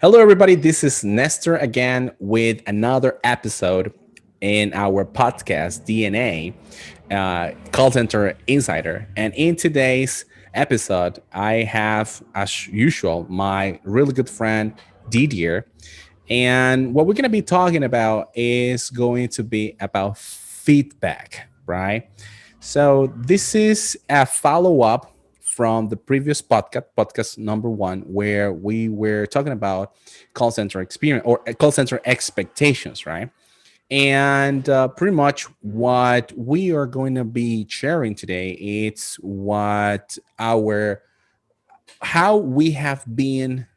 Hello, everybody. This is Nestor again with another episode in our podcast, DNA, Callcenter Insider. And in today's episode, I have, as usual, my really good friend, Didier. And what we're going to be talking about is going to be about feedback, right? So this is a follow up from the previous podcast number one, where we were talking about call center experience or call center expectations, right? And pretty much what we are going to be sharing today, it's what our how we have been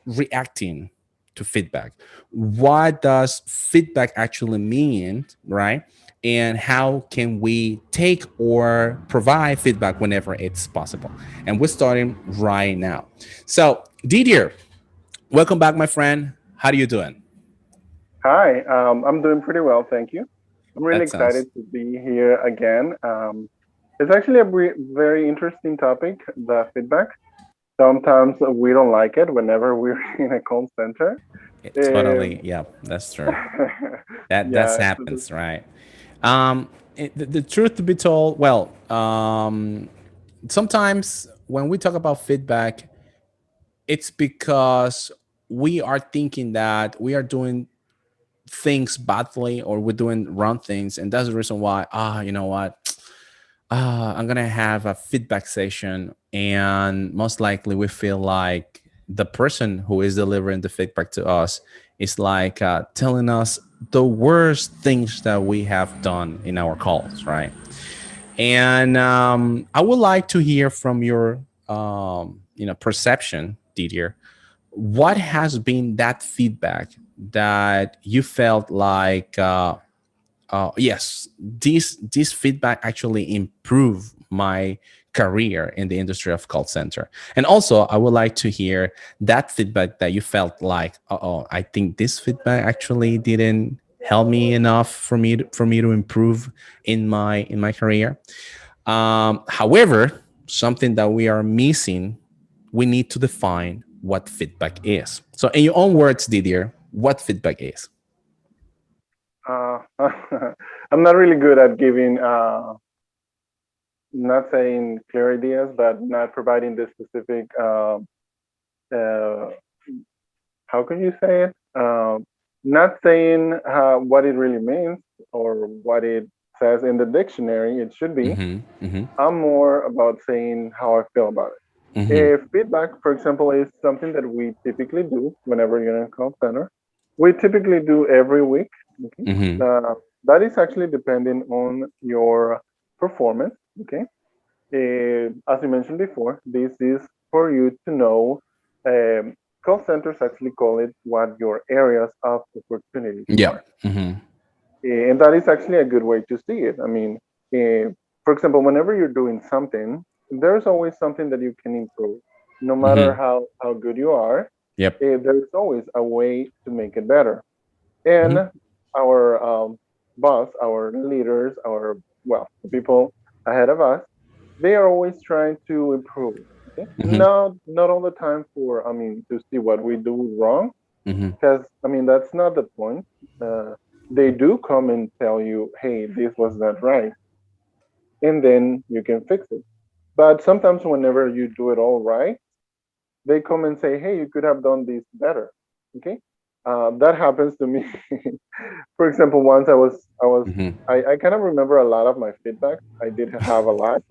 reacting to feedback. What does feedback actually mean, right? And how can we take or provide feedback whenever it's possible? And we're starting right now. So, Didier, welcome back, my friend. How are you doing? Hi, I'm doing pretty well, thank you. I'm really That excited sounds to be here again. It's actually a very interesting topic, the feedback. Sometimes we don't like it whenever we're in a call center. totally, Um, yeah, that's true. That yeah, happens, right? The truth to be told, well, sometimes when we talk about feedback, it's because we are thinking that we are doing things badly or we're doing wrong things, and that's the reason why you know what, I'm gonna have a feedback session, and most likely we feel like the person who is delivering the feedback to us is like telling us the worst things that we have done in our calls, right? And I would like to hear from your perception, Didier. What has been that feedback that you felt like yes, this feedback actually improved my career in the industry of call center? And also I would like to hear that feedback that you felt like, oh, I think this feedback actually didn't help me enough for me to improve in my career. However, something that we are missing, we need to define what feedback is. So, in your own words, Didier, what feedback is? uh, I'm not really good at giving, not saying clear ideas, but not providing the specific, uh, how can you say it? Not saying what it really means or what it says in the dictionary, it should be. Mm-hmm. Mm-hmm. I'm more about saying how I feel about it. Mm-hmm. If feedback, for example, is something that we typically do whenever you're in a call center, we typically do every week. Okay, Mm-hmm. that is actually depending on your performance. Okay, as you mentioned before, this is for you to know. Um, Call centers actually call it what your areas of opportunities Yeah. are. Mm-hmm. And that is actually a good way to see it. I mean, for example, whenever you're doing something, there's always something that you can improve. No matter Mm-hmm. how good you are, Yep. there's always a way to make it better. Mm-hmm. And our boss, our leaders, well, the people ahead of us, they are always trying to improve. Okay, Mm-hmm. not all the time for, I mean, to see what we do wrong, Mm-hmm. because I mean that's not the point. Uh, they do come and tell you, "Hey, this was not right," and then you can fix it. But sometimes, whenever you do it all right, they come and say, "Hey, you could have done this better." Okay, that happens to me. For example, once Mm-hmm. I kind of remember a lot of my feedback. I did have a lot.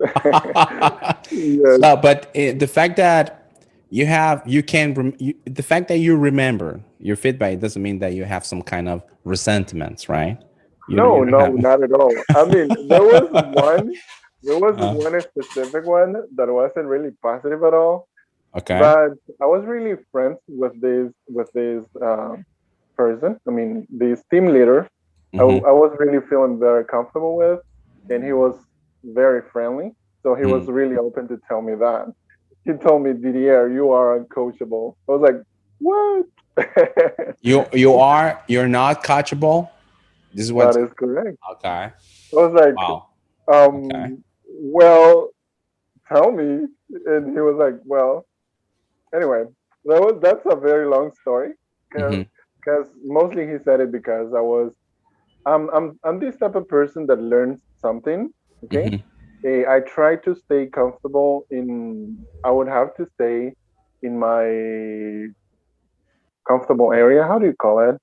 Yes. No, but the fact that you can the fact that you remember your feedback doesn't mean that you have some kind of resentments, right? You No, don't no, have. not at all. I mean, there was one specific one that wasn't really positive at all. Okay. But I was really friends with this person. I mean, this team leader. Mm-hmm. I was really feeling very comfortable with, and he was very friendly. So he was Mm. really open to tell me that. He told me, Didier, you are uncoachable. I was like, what? You're not catchable. This is That what. is correct. Okay. I was like, Wow. Okay. well, tell me. And he was like, well, anyway. that's a very long story Mm-hmm. because mostly he said it because I'm this type of person that learns something. Okay, Mm-hmm. I try to stay comfortable in. I would have to stay in my comfortable area. How do you call it?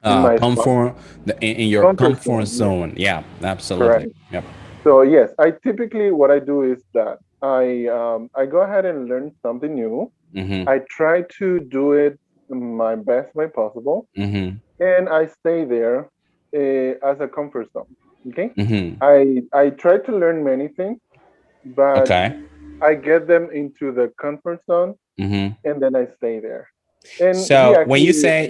In my spot, Comfort in your comfort comfort zone. Yes, zone. Yeah, absolutely. correct. Yep. So yes, I typically what I do is that I go ahead and learn something new. Mm-hmm. I try to do it my best way possible, Mm-hmm. and I stay there as a comfort zone. Okay, Mm-hmm. I try to learn many things, but Okay. I get them into the comfort zone, Mm-hmm. and then I stay there. And he So when actually,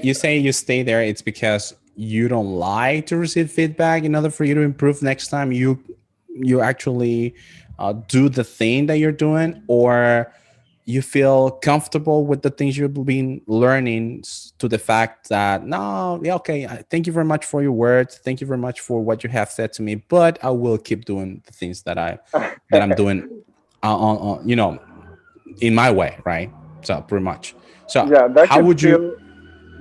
you say you stay there, it's because you don't like to receive feedback. In order for you to improve next time, you actually do the thing that you're doing, or you feel comfortable with the things you've been learning to the fact that no, yeah, okay, thank you very much for your words, thank you very much for what you have said to me, but I will keep doing the things that I'm doing on in my way, right? So pretty much. So yeah, how would you?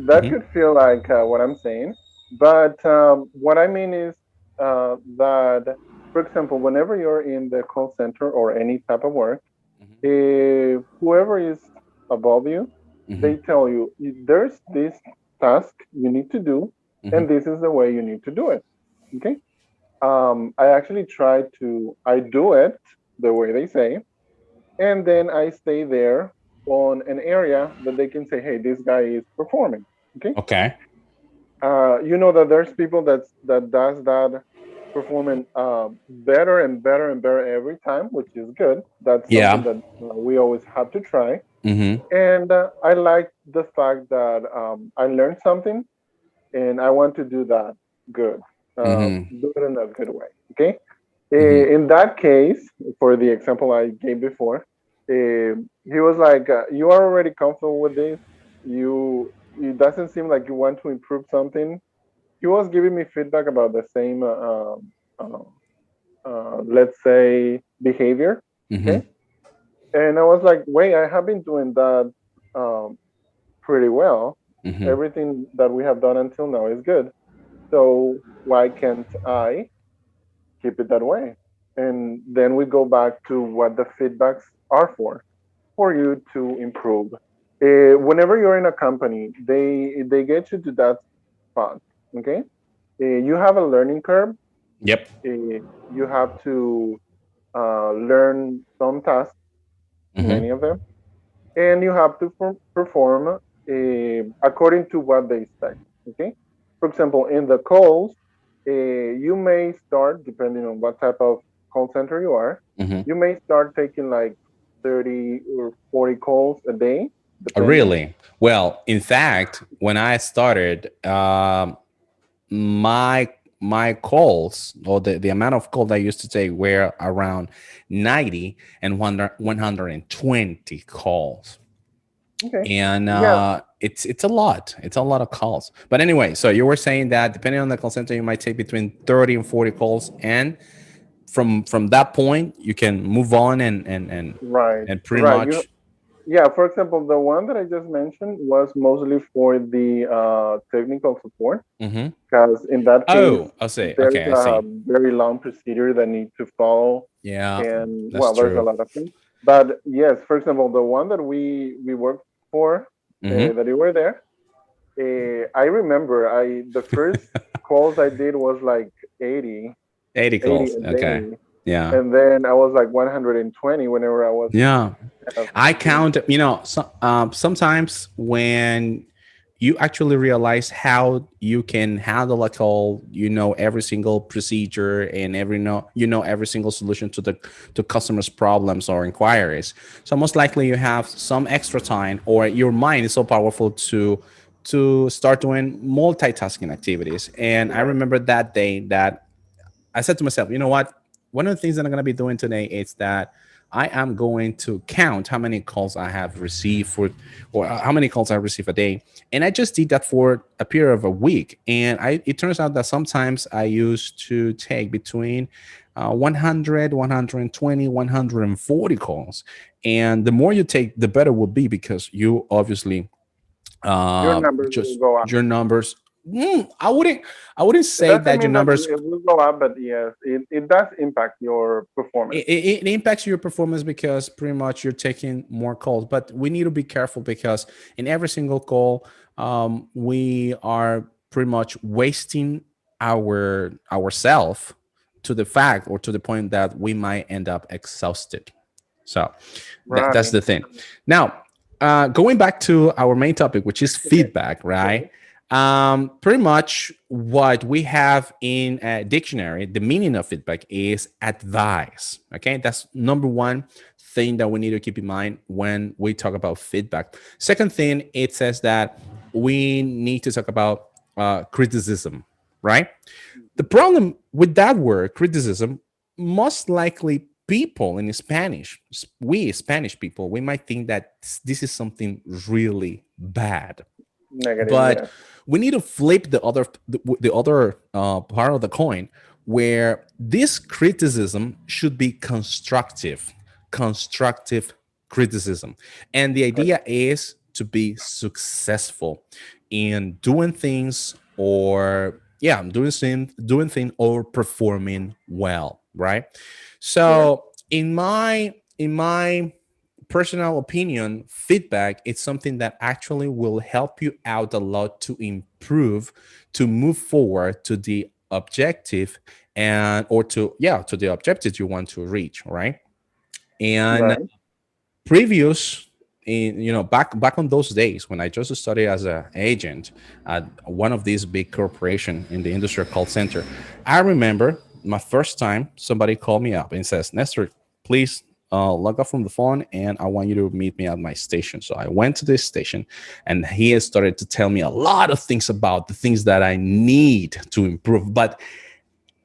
that Mhm. could feel like what I'm saying, but what I mean is that, for example, whenever you're in the call center or any type of work, whoever is above you, Mhm. they tell you there's this task you need to do, Mhm. and this is the way you need to do it. Okay. I actually try to I do it the way they say, and then I stay there on an area that they can say, "Hey, this guy is performing." Okay. Okay. You know that there's people that does that performing better and better and better every time, which is good. That's something Yeah. that we always have to try. Mhm. And I like the fact that I learned something, and I want to do that good, Mhm. do it in a good way. Okay. Mhm. In that case, for the example I gave before, he was like, "You are already comfortable with this. You it doesn't seem like you want to improve something." He was giving me feedback about the same, let's say, behavior. Mhm. Okay, and I was like, "Wait, I have been doing that um, pretty well. Mhm. Everything that we have done until now is good. So why can't I keep it that way?" And then we go back to what the feedbacks are for you to improve. Whenever you're in a company, they get you to that spot. Okay, you have a learning curve. Yep. You have to learn some tasks, Mhm. many of them, and you have to perform according to what they expect. Okay, for example, in the calls, you may start depending on what type of call center you are. Mhm. You may start taking like 30 or 40 calls a day, depending. Really? Well, in fact, when I started, my my calls, or the amount of calls I used to take, were around 90 and 120 calls. Okay, And yeah, it's a lot. It's a lot of calls. But anyway, so you were saying that depending on the call center, you might take between 30 and 40 calls, and from that point, you can move on right, and pretty right. You much. Yeah, for example, the one that I just mentioned was mostly for the technical support, Hmm. because in that case, Oh, I see. there's Okay, I a see. very long procedure that needs to follow, Yeah, and that's well, there's a true. lot of things. But yes, for example, the one that we worked for, Hmm. that you were there, I remember the first calls I did was like 80, 80 80 calls. a Okay. day, Yeah. and then I was like 120 whenever I was Yeah. I doing. count, sometimes when you actually realize how you can handle a call, every single procedure and every single solution to customers' problems or inquiries. So most likely you have some extra time, or your mind is so powerful to start doing multitasking activities. And I Right. remember that day that I said to myself, you know what? One of the things that I'm going to be doing today is that I am going to count how many calls I have received or how many calls I receive a day. And I just did that for a period of a week. And it turns out that sometimes I used to take between 100, 120, 140 calls. And the more you take, the better will be, because you obviously Your numbers will just go up. your numbers. I wouldn't It say doesn't that your mean that numbers it will go up, but yes, it does impact your performance. it impacts your performance, because pretty much you're taking more calls. But we need to be careful, because in every single call, we are pretty much wasting ourself, to the fact, or to the point that we might end up exhausted. So that's Right. the thing. Now, going back to our main topic, which is feedback, right? Pretty much what we have in a dictionary, the meaning of feedback is advice. Okay, that's number one thing that we need to keep in mind when we talk about feedback. Second thing, it says that we need to talk about criticism, right? The problem with that word, criticism, most likely people in Spanish, we Spanish people, we might think that this is something really bad. Negative, But yes. we need to flip the other part of the coin, where this criticism should be constructive criticism. And the Correct. idea is to be successful in doing things, or yeah, doing thing or performing well, right? Correct. So in my personal opinion, feedback is something that actually will help you out a lot to improve, to move forward to the objective, and or to yeah, to the objectives you want to reach, right? And Right. previous in back on those days when I just studied as an agent at one of these big corporation in the industry called Center, I remember my first time somebody called me up and says, Nestor, please log off from the phone, and I want you to meet me at my station. So I went to this station, and he has started to tell me a lot of things about the things that I need to improve. But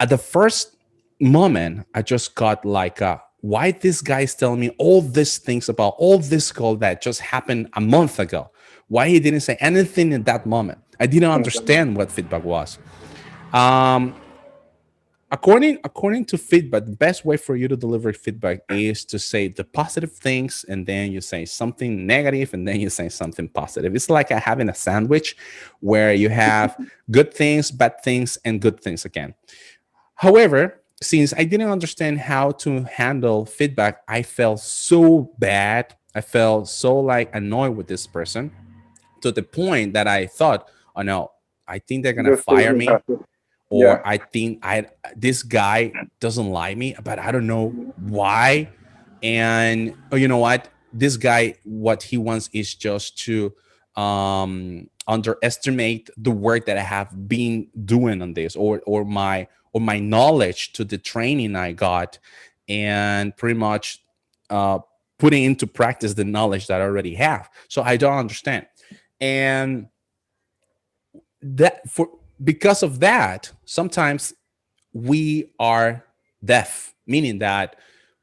at the first moment, I just got like, why this guy is telling me all these things about all this call that just happened a month ago? Why he didn't say anything in that moment? I didn't Okay. understand what feedback was. Um, according to feedback, the best way for you to deliver feedback is to say the positive things, and then you say something negative, and then you say something positive. It's like having a sandwich where you have good things, bad things, and good things again. However, since I didn't understand how to handle feedback, I felt so bad. I felt so like annoyed with this person, to the point that I thought, oh no, I think they're gonna This fire person has me, to. or Yeah. I think I this guy doesn't like me, but I don't know why. And oh, you know what? This guy, what he wants is just to underestimate the work that I have been doing on this, or my knowledge to the training I got, and pretty much uh, putting into practice the knowledge that I already have. So I don't understand, and that for because of that, sometimes we are deaf, meaning that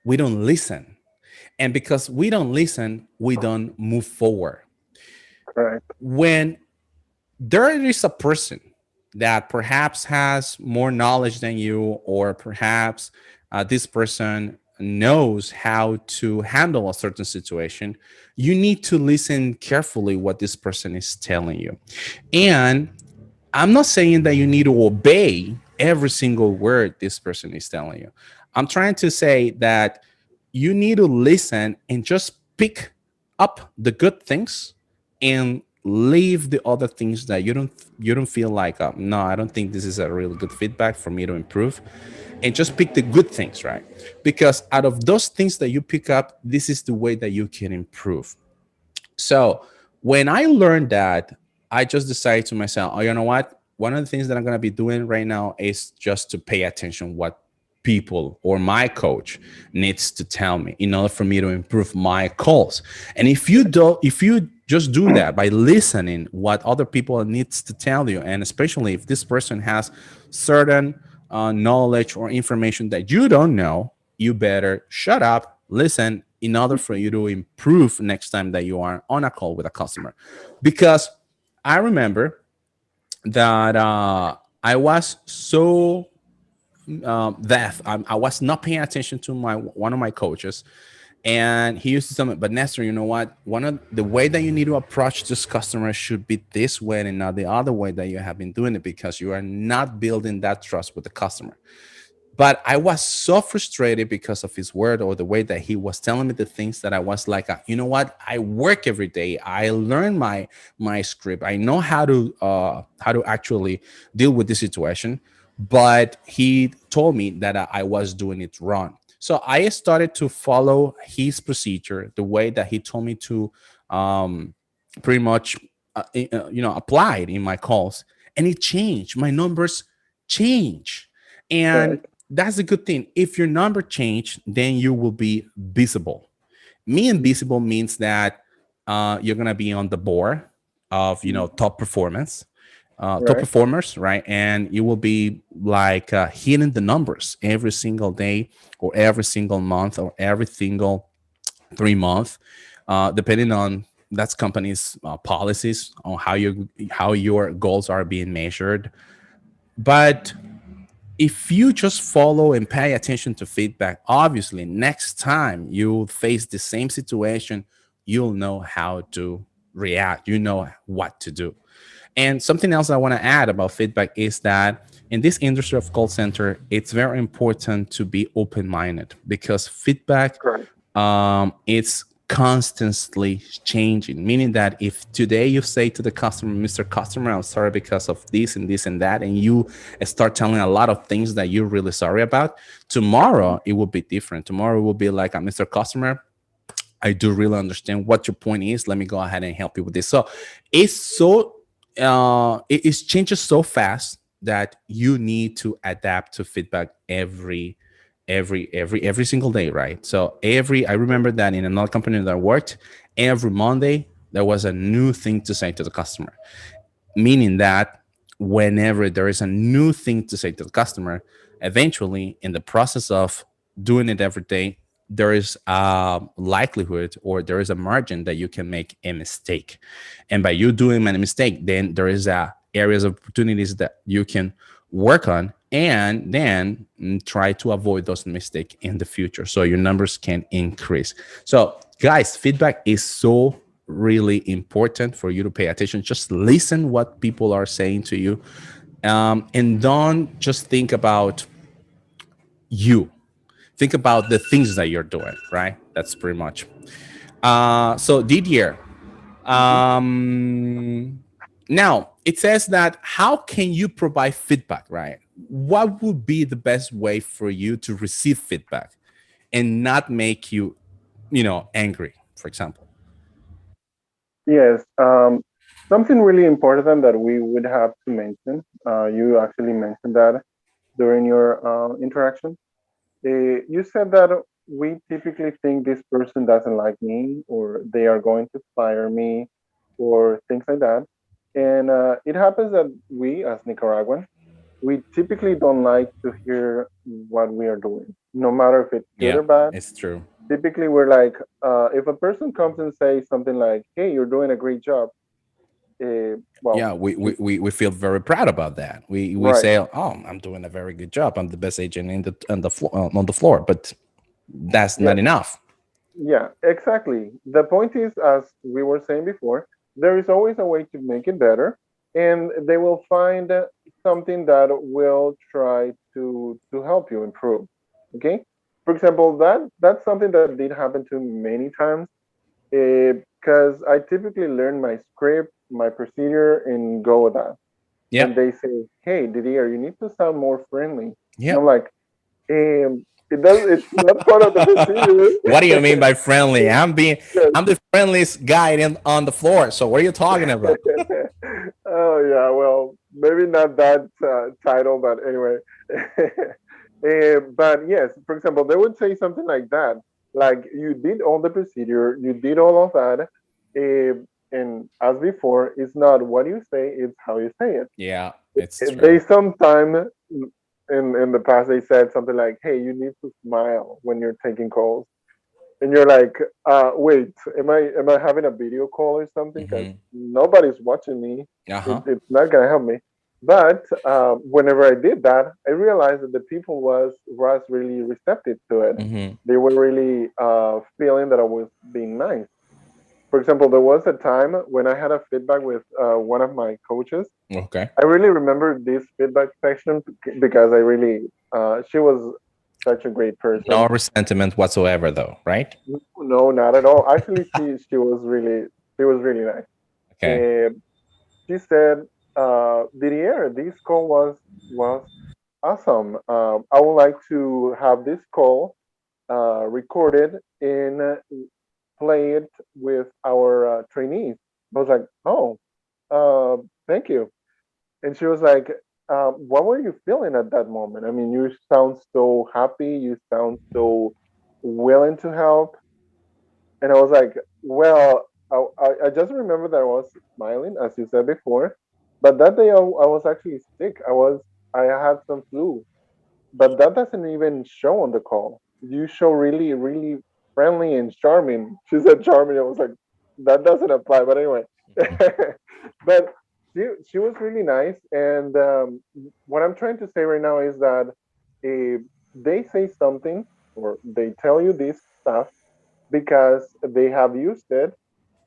we don't listen. And because we don't listen, we don't move forward. Correct. When there is a person that perhaps has more knowledge than you, or perhaps this person knows how to handle a certain situation, you need to listen carefully what this person is telling you. And I'm not saying that you need to obey every single word this person is telling you. I'm trying to say that you need to listen and just pick up the good things, and leave the other things that you don't feel like, no, I don't think this is a really good feedback for me to improve, and just pick the good things, right? Because out of those things that you pick up, this is the way that you can improve. So when I learned that, I just decided to myself, oh, you know what? One of the things that I'm going to be doing right now is just to pay attention what people or my coach needs to tell me in order for me to improve my calls. And if you just do that by listening what other people needs to tell you, and especially if this person has certain knowledge or information that you don't know, you better shut up, listen, in order for you to improve next time that you are on a call with a customer. Because I remember that I was so death. I was not paying attention to my one of my coaches, and he used to tell me, "But Nestor, you know what? One of the way that you need to approach this customer should be this way and not the other way that you have been doing it, because you are not building that trust with the customer." But I was so frustrated because of his word or the way that he was telling me the things, that I was like, you know what? I work every day. I learn my script. I know how to actually deal with the situation. But he told me that I was doing it wrong. So I started to follow his procedure, the way that he told me to, um, pretty much, apply it in my calls, and it changed. My numbers change, and Right. that's a good thing. If your number change, then you will be visible. Being Mm, visible means that you're gonna be on the board of mm, top right. performers, right? And you will be like hitting the numbers every single day, or every single month, or every single 3 months, depending on that's company's policies on how your goals are being measured. But if you just follow and pay attention to feedback, obviously next time you face the same situation, you'll know how to react, you know what to do. And something else I want to add about feedback is that in this industry of call center, it's very important to be open-minded, because feedback, Correct. it's constantly changing. Meaning that if today you say to the customer, "Mr. Customer, I'm sorry because of this and this and that," and you start telling a lot of things that you're really sorry about, Mm, tomorrow it will be different. Tomorrow it will be like, "Mr. Customer, I do really understand what your point is. Let me go ahead and help you with this." So it changes so fast that you need to adapt to feedback every single day, right? So I remember that in another company that I worked, every Monday there was a new thing to say to the customer, meaning that whenever there is a new thing to say to the customer, eventually in the process of doing it every day, there is a likelihood, or there is a margin that you can make a mistake. And by you doing a mistake, then there is areas of opportunities that you can work on, and then try to avoid those mistakes in the future so your numbers can increase. So guys, feedback is so really important for you to pay attention. Just listen what people are saying to you, and don't just think about you. Think about the things that you're doing, right? That's pretty much. So Didier, mhm. um, now it says that how can you provide feedback, right? What would be the best way for you to receive feedback and not make you, angry, for example? Yes. Something really important that we would have to mention. You actually mentioned that during your interaction. You said that we typically think this person doesn't like me, or they are going to fire me, or things like that. And it happens that we, as Nicaraguans, we typically don't like to hear what we are doing, no matter if it's good Yeah, or bad. it's true. Typically, we're like, if a person comes and says something like, "Hey, you're doing a great job," well, Yeah, we feel very proud about that. We right, say, "Oh, I'm doing a very good job. I'm the best agent in the on the floor," but that's yes, not enough. yeah, exactly. The point is, as we were saying before, there is always a way to make it better, and they will find something that will try to help you improve. Okay, for example, that's something that did happen to me many times, because I typically learn my script, my procedure, and go with that. And Yep. they say, "Hey, Didier, you need to sound more friendly." And I'm Yep. like, it does. It's not part of the What do you procedure. mean by friendly? Yes. I'm the friendliest guy on the floor. So what are you talking about? Oh yeah, well, maybe not that title, but anyway. But yes, for example, they would say something like that, like you did all the procedure, you did all of that, and as before, it's not what you say, it's how you say it. Yeah, it's They true. sometime in the past they said something like, "Hey, you need to smile when you're taking calls," and you're like, "Wait, am I having a video call or something? Because Hmm. nobody's watching me. Uh huh. It's not gonna help me." But whenever I did that, I realized that the people was really receptive to it. Hmm. They were really feeling that I was being nice. For example, there was a time when I had a feedback with one of my coaches. Okay. I really remember this feedback section because I really she was such a great No person. resentment whatsoever, though, right? No, not at all. Actually, she was really nice. Okay. Uh, she said, "Didier, this call was awesome. I would like to have this call recorded and play it with our trainees." I was like, "Oh, thank you." And she was like, "What were you feeling at that moment? I mean, you sound so happy. You sound so willing to help." And I was like, "Well, I just remember that I was smiling, as you said before, but that day I was actually sick. I had some flu, but that doesn't even show on the call. You show really, really friendly and charming." She said charming. I was like, that doesn't apply. But anyway, but she was really nice. And what I'm trying to say right now is that they say something or they tell you this stuff because they have used it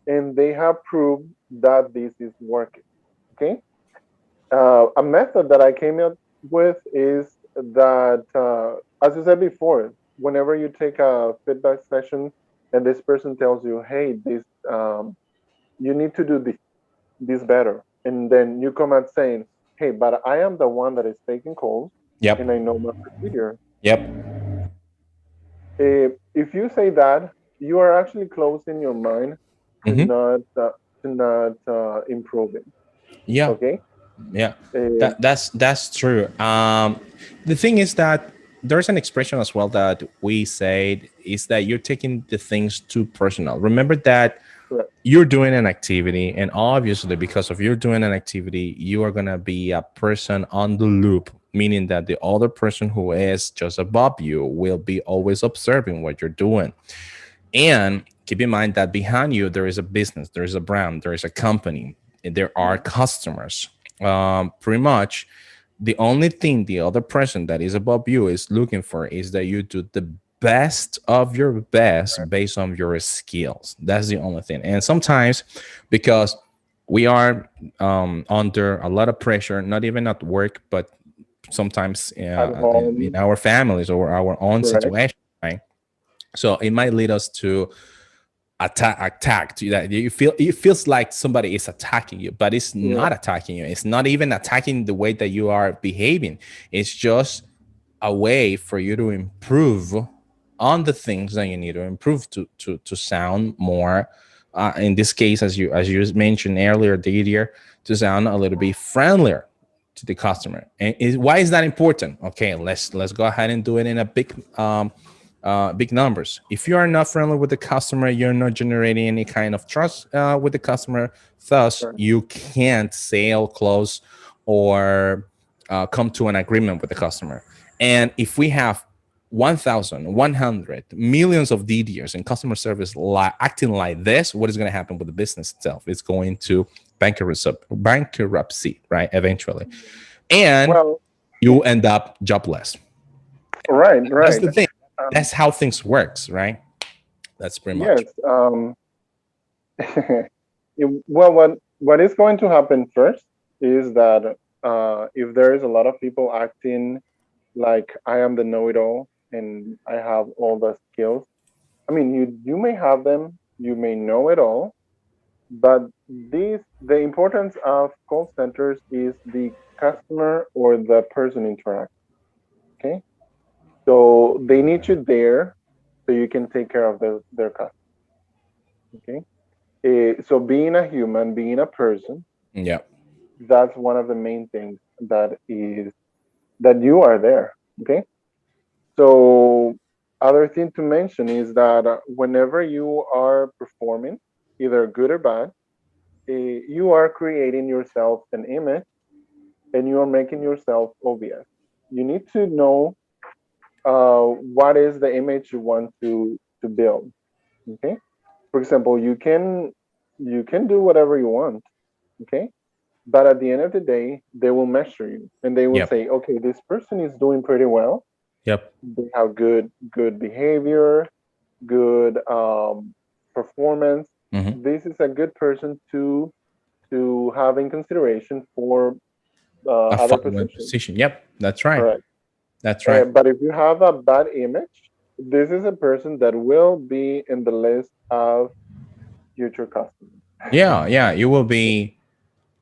and they have proved that this is working. Okay. A method that I came up with is that, as I said before, whenever you take a feedback session and this person tells you, "Hey, this you need to do this better," and then you come out saying, "Hey, but I am the one that is taking calls, and I Yep. know my procedure." Yep. If you say that, you are actually closing your mind to Hmm. not improving. Yeah. Okay. Yeah. Uh, That's true. The thing is that there's an expression as well that we said is that you're taking the things too personal. Remember that correct. you're doing an activity, and obviously because of you're doing an activity, you are going to be a person on the loop, meaning that the other person who is just above you will be always observing what you're doing. And keep in mind that behind you there is a business, there is a brand, there is a company, and there are customers. Pretty much the only thing the other person that is above you is looking for is that you do the best of your best based on your skills. That's the only thing. And sometimes because we are under a lot of pressure, not even at work, but sometimes At in home, our families or our own correct. situation, right? So it might lead us to attack to that you feel it feels like somebody is attacking you, but it's Yeah, not attacking you. It's not even attacking the way that you are behaving. It's just a way for you to improve on the things that you need to improve to sound more in this case, as you mentioned earlier, Didier, to sound a little bit friendlier to the customer. And why is that important? Okay, let's go ahead and do it in a big numbers. If you are not friendly with the customer, you're not generating any kind of trust with the customer. Thus, correct. you can't sell, close, or come to an agreement with the customer. And if we have 1,100 millions of DDers in customer service acting like this, what is going to happen with the business itself? It's going to bankruptcy, right? Eventually. And Well, you end up jobless. right, That's right. the thing. Um, That's how things works, right? That's pretty yes. much. Well, what is going to happen first is that if there is a lot of people acting like I am the know-it-all and I have all the skills. I mean, you may have them, you may know it all, but the importance of call centers is the customer or the person interact. Okay, so they need you there so you can take care of their customer. Okay, so being a human, being a person, Yeah. that's one of the main things that you are there. Okay, so other thing to mention is that whenever you are performing, either good or bad, you are creating yourself an image and you are making yourself obvious. You need to know what is the image you want to build. Okay. For example, you can do whatever you want. Okay. But at the end of the day, they will measure you and they will Yep. say, okay, this person is doing pretty well. Yep. They have good behavior, good performance. Hmm. This is a good person to have in consideration for A other following positions. position. Yep. That's right. Correct. That's right. But if you have a bad image, this is a person that will be in the list of future customers. Yeah. Yeah. You will be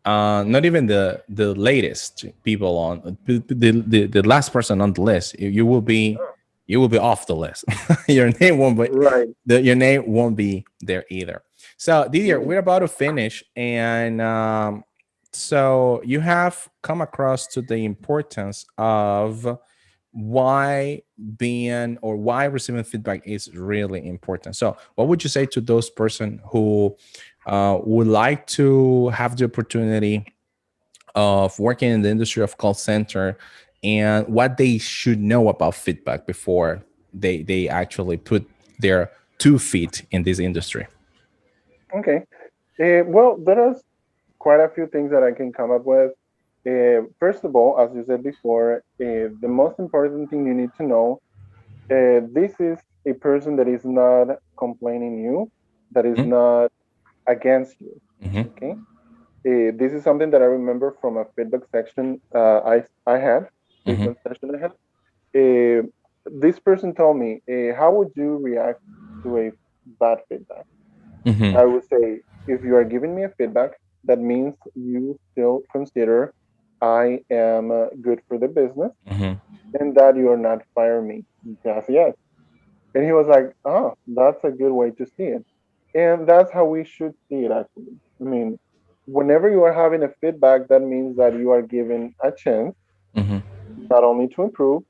not even the latest people on the last person on the list. You will be, you will be off the list. Your name won't be, Right. your name won't be there either. So Didier, Mhm. we're about to finish, and so you have come across to the importance of why being or why receiving feedback is really important. So what would you say to those person who would like to have the opportunity of working in the industry of call center, and what they should know about feedback before they actually put their 2 feet in this industry? Okay. Well, there are quite a few things that I can come up with. First of all, as you said before, the most important thing you need to know, this is a person that is not complaining you, that is Mhm. not against you. Mhm. Okay. This is something that I remember from a feedback section I had, Mhm. treatment session I had. Uh, this person told me, how would you react to a bad feedback? Mhm. I would say, if you are giving me a feedback, that means you still consider I am good for the business Mhm. and that you are not firing me just yet. And he was like, oh, that's a good way to see it. And that's how we should see it, actually. I mean, whenever you are having a feedback, that means that you are given a chance Mhm. not only to improve,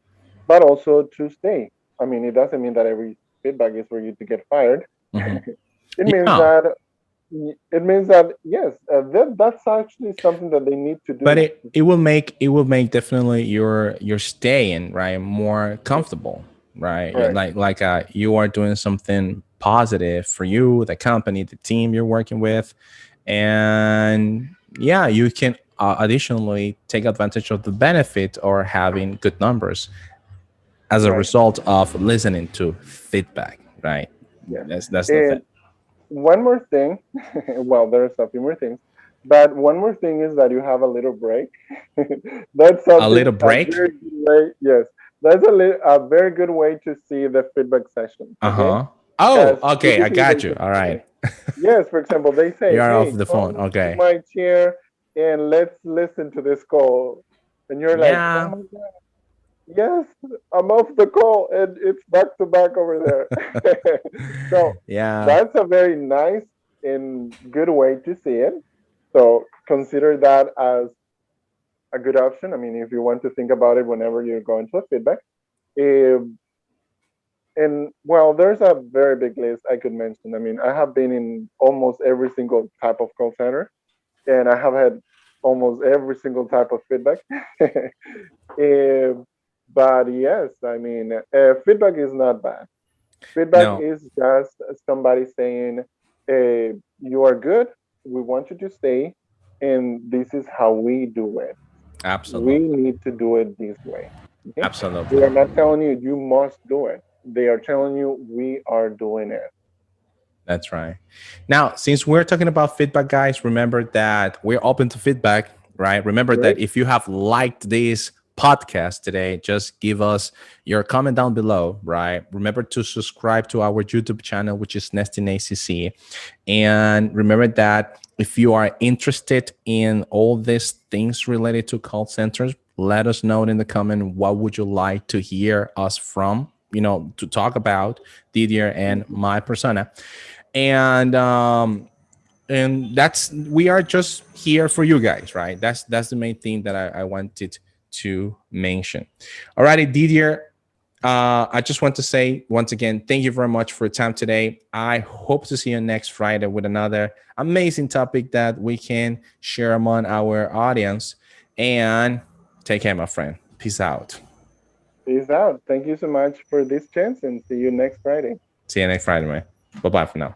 but also to stay. I mean, it doesn't mean that every feedback is for you to get fired. Mhm. It means Yeah, that yes, that's actually something that they need to but do. it will make, it will make definitely your staying right more comfortable, right? You're Correct. like you are doing something positive for you, the company, the team you're working with, and yeah, you can additionally take advantage of the benefit or having good numbers as a Right. result of listening to feedback, right? Yes. That's the thing. And one more thing, well, there's a few more things, but one more thing is that you have a little break. That's A something little a break. very good way. Yes, that's a very good way to see the feedback session. Okay, Uh-huh. Oh, because okay, I typically they got you. can All say, right. yes. For example, they say, You're off "Hey, the phone. come to Okay. my chair and let's listen to this call," and you're like, "Oh Yeah. my god, yes, I'm off the call and it's back to back over there." So Yeah. that's a very nice and good way to see it. So consider that as a good option. I mean, if you want to think about it whenever you're going to a feedback. Um, and well, there's a very big list I could mention. I mean, I have been in almost every single type of call center, and I have had almost every single type of feedback. Um, but yes, I mean, feedback is not bad. Feedback No, is just somebody saying, you are good, we want you to stay, and this is how we do it. We absolutely. need to do it this way. Okay? They Absolutely. are not telling you you must do it. They are telling you we are doing it. That's right. Now, since we're talking about feedback, guys, remember that we're open to feedback, right? Remember that Great. if you have liked this podcast today, just give us your comment down below, right? Remember to subscribe to our YouTube channel, which is Nesting ACC. And remember that if you are interested in all these things related to call centers, let us know in the comment what would you like to hear us from, to talk about Didier and Mhm. my persona. And that's, we are just here for you guys, right? That's the main thing that I wanted to mention. Alrighty, Didier, I just want to say once again, thank you very much for your time today. I hope to see you next Friday with another amazing topic that we can share among our audience. And take care, my friend. Peace out. Peace out. Thank you so much for this chance and see you next Friday. See you next Friday, man. Bye bye for now.